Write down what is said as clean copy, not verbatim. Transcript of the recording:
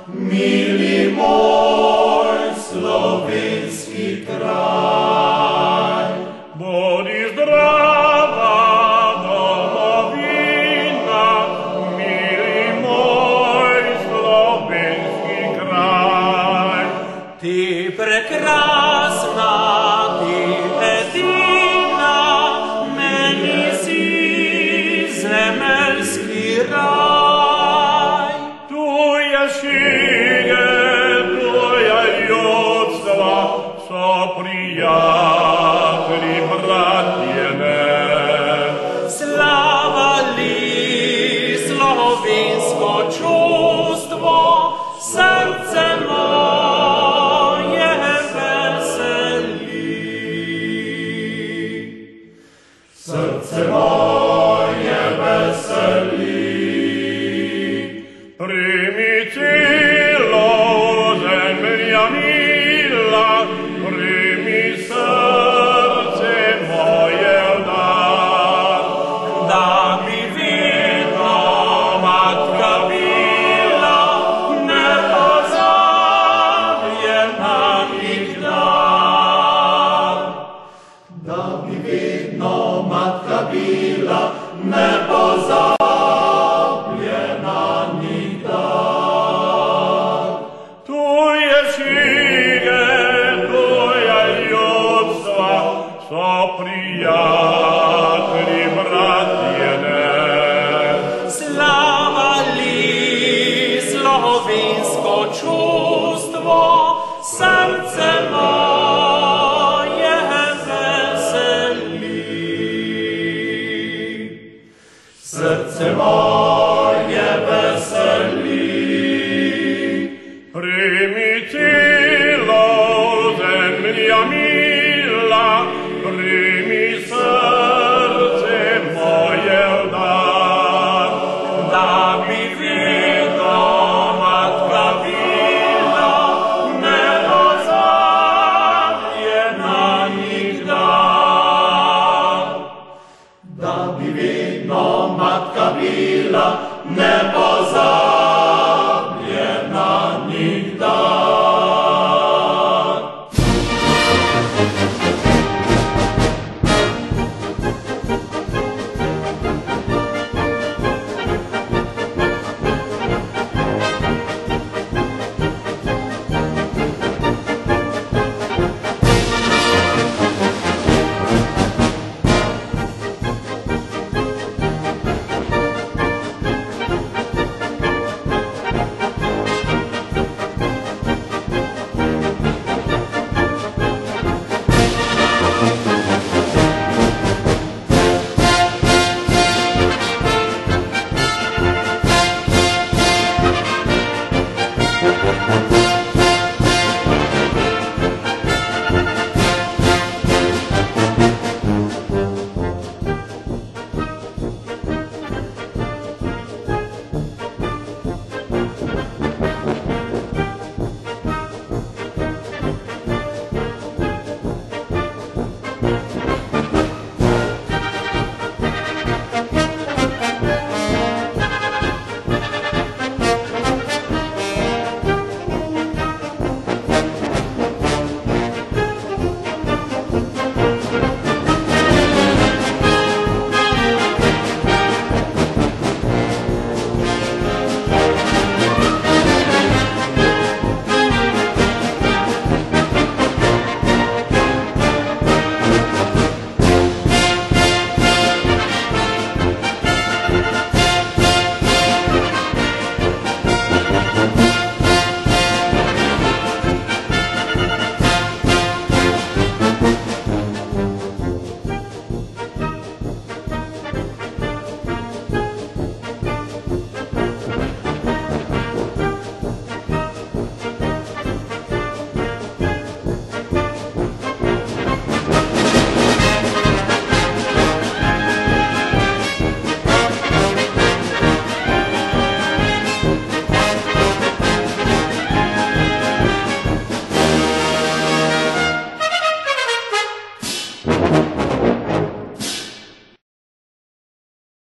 mili moj slovenski kraj. Bodi zdrava domovina, mili moj slovenski kraj. Ti prekrasna, ti edina, meni si zemeljski raj. Tu je šige, tu je ljudstva, so prijatelji, bratjene. Slava li slovensko čustvo, srce moje veseli. Srce moje veseli. Primi telo zemlja mila, primi srce moje dar. Da bi vedno matka bila, nepozabljena nikdar. Da bi vedno matka bila, nepozabljena nikdar. Tu je šige, tu je ljudstva, so prijatelji, bratjene. Slava li slovensko čustvo, srce moje veseli. Srce moje veseli. Primi telo zemlja mila, primi srce moje dar. Da bi vedno matka bila, nepozabljena nikdar. Da bi vedno matka bila, nepozabljena